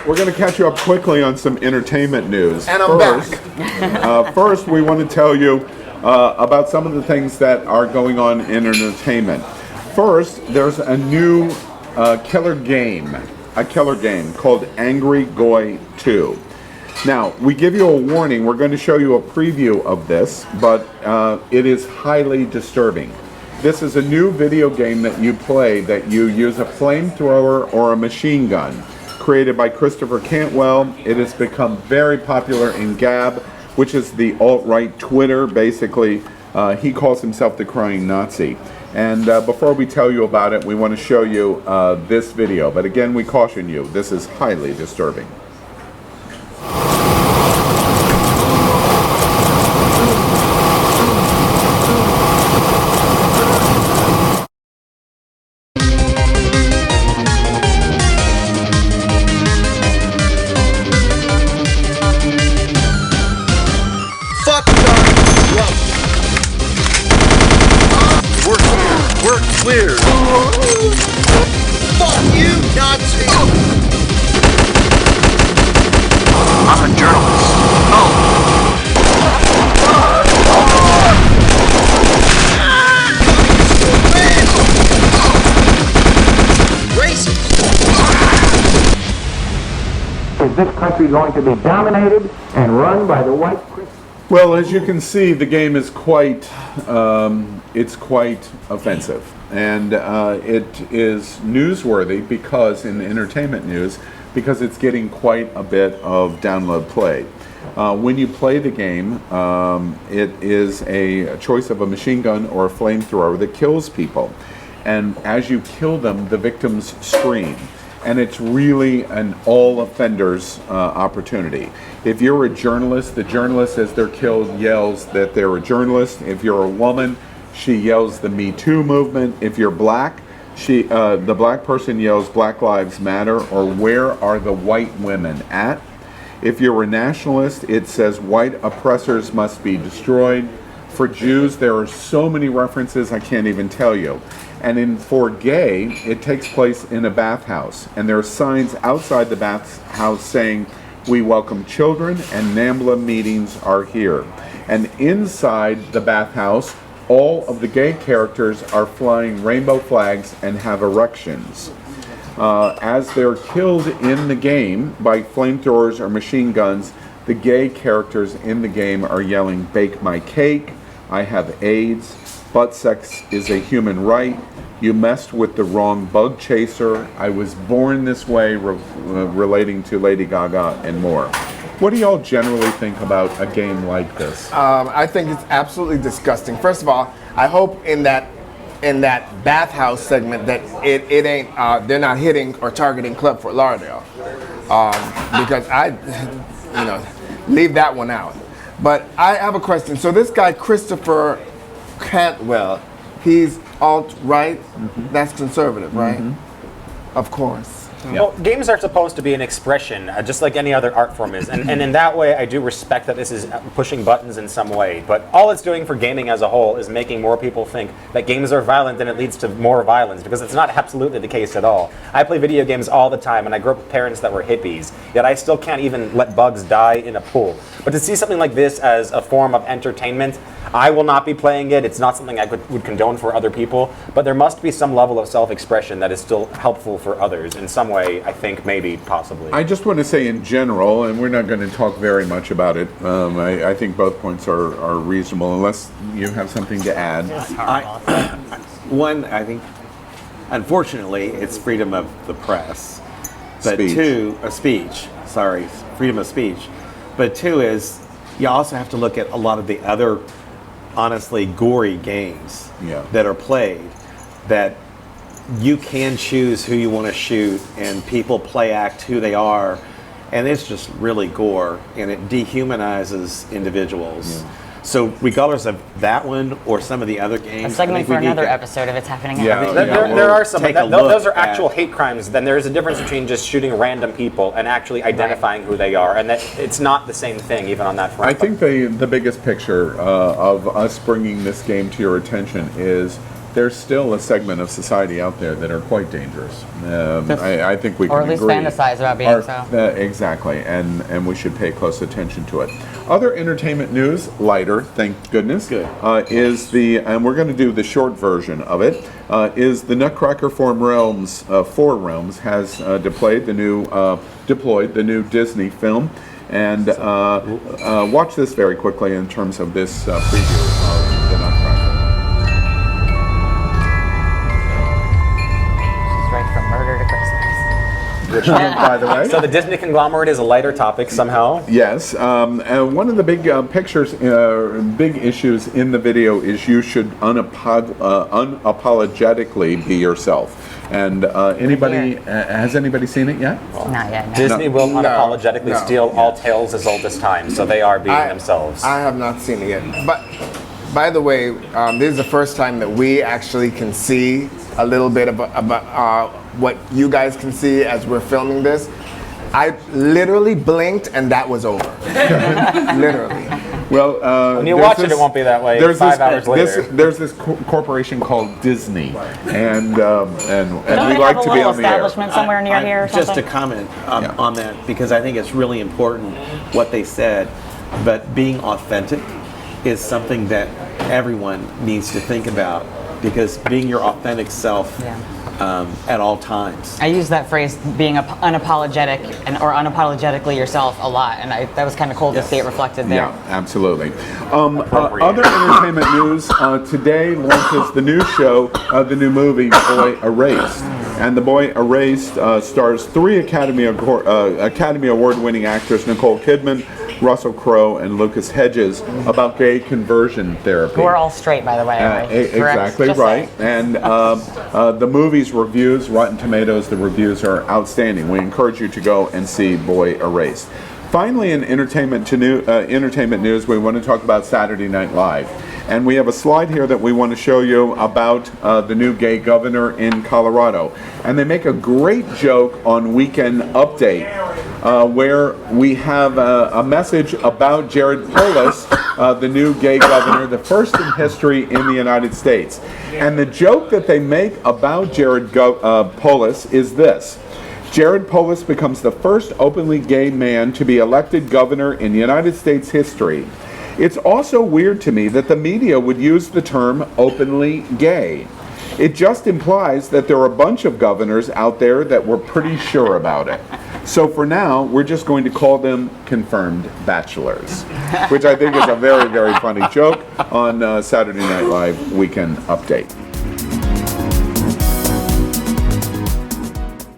we're going to catch you up quickly on some entertainment news. And I'm back. First, we want to tell you about some of the things that are going on in entertainment. First, there's a new killer game called Angry Goy II. Now, we give you a warning. We're going to show you a preview of this, but it is highly disturbing. This is a new video game that you play that you use a flamethrower or a machine gun. Created by Christopher Cantwell. It has become very popular in Gab, which is the alt-right Twitter. Basically, he calls himself the crying Nazi. And before we tell you about it, we want to show you this video. But again, we caution you, this is highly disturbing. We're clear. Fuck you, Nazi! I'm a journalist. Oh. Racist. Is this country going to be dominated and run by the white Christians? Well, as you can see, the game is quite offensive, and it is newsworthy because in entertainment news, because it's getting quite a bit of download play. When you play the game, it is a choice of a machine gun or a flamethrower that kills people, and as you kill them, the victims scream. And it's really an all offenders opportunity. If you're a journalist, the journalist as they're killed yells that they're a journalist. If you're a woman, she yells the Me Too movement. If you're black, the black person yells Black Lives Matter or where are the white women at? If you're a nationalist, it says white oppressors must be destroyed. For Jews, there are so many references I can't even tell you. And for gay, it takes place in a bathhouse. And there are signs outside the bathhouse saying, we welcome children and NAMBLA meetings are here. And inside the bathhouse, all of the gay characters are flying rainbow flags and have erections. As they're killed in the game by flamethrowers or machine guns, the gay characters in the game are yelling, bake my cake, I have AIDS, butt sex is a human right, you messed with the wrong bug chaser, I was born this way, relating to Lady Gaga and more. What do y'all generally think about a game like this? I think it's absolutely disgusting. First of all, I hope in that bathhouse segment that it ain't they're not hitting or targeting Club Fort Lauderdale, because leave that one out. But I have a question. So this guy Christopher Cantwell, he's alt-right. That's conservative, right? Of course. Yeah. Well, games are supposed to be an expression, just like any other art form is. And in that way, I do respect that this is pushing buttons in some way. But all it's doing for gaming as a whole is making more people think that games are violent and it leads to more violence, because it's not absolutely the case at all. I play video games all the time, and I grew up with parents that were hippies, yet I still can't even let bugs die in a pool. But to see something like this as a form of entertainment, I will not be playing it. It's not something I would condone for other people, but there must be some level of self-expression that is still helpful for others in some way, I think, maybe, possibly. I just want to say in general, and we're not going to talk very much about it, I think both points are reasonable, unless you have something to add. One, I think, unfortunately, it's freedom of the press. But Speech. two, freedom of speech. But two is, you also have to look at a lot of the other, honestly, gory games that are played, that you can choose who you want to shoot, and people play act who they are, and it's just really gore, and it dehumanizes individuals. So regardless of that one or some of the other games, a segment for another episode of It's Happening. There are some. Those are actual hate crimes. Then there is a difference between just shooting random people and actually identifying who they are, and that it's not the same thing even on that front. I think the biggest picture of us bringing this game to your attention is there's still a segment of society out there that are quite dangerous. I think we can Or at least agree. fantasize about being so. Exactly, and we should pay close attention to it. Other entertainment news, lighter, thank goodness, Good. is and we're going to do the short version of it, is the Nutcracker Four Realms has deployed the new Disney film. And watch this very quickly in terms of this preview of the Nutcracker. She's right from murder to Christmas. Which one, by the way? So the Disney conglomerate is a lighter topic somehow. Yes, and one of the big big issues in the video is you should unapologetically be yourself. And has anybody seen it yet? Not yet. No. Disney will unapologetically no. steal all tales as old as time, so they are being themselves. I have not seen it yet. But by the way, this is the first time that we actually can see a little bit about what you guys can see as we're filming this. I literally blinked and that was over. Literally. Well, when you watch it, it won't be that way. 5 hours later. There's this corporation called Disney, and Don't we they like have to a be little on the air. establishment somewhere near here or Just something? to comment on that, because I think it's really important what they said, but being authentic is something that everyone needs to think about, because being your authentic self at all times. I use that phrase, being unapologetic or unapologetically yourself, a lot, and that was kind of cool to see it reflected there. Yeah, absolutely. Other entertainment news, today launches the new show, the new movie, Boy Erased. And The Boy Erased stars 3 Academy Award-winning actors, Nicole Kidman, Russell Crowe, and Lucas Hedges, about gay conversion therapy. Who are all straight, by the way. Right? Exactly Just right. saying. And the movie's reviews, Rotten Tomatoes, the reviews are outstanding. We encourage you to go and see Boy Erased. Finally, in entertainment news, we want to talk about Saturday Night Live. And we have a slide here that we want to show you about the new gay governor in Colorado. And they make a great joke on Weekend Update, where we have a message about Jared Polis, the new gay governor, the first in history in the United States. And the joke that they make about Jared Polis is this. Jared Polis becomes the first openly gay man to be elected governor in United States history. It's also weird to me that the media would use the term openly gay. It just implies that there are a bunch of governors out there that were pretty sure about it. So for now, we're just going to call them confirmed bachelors, which I think is a very, very funny joke on Saturday Night Live Weekend Update.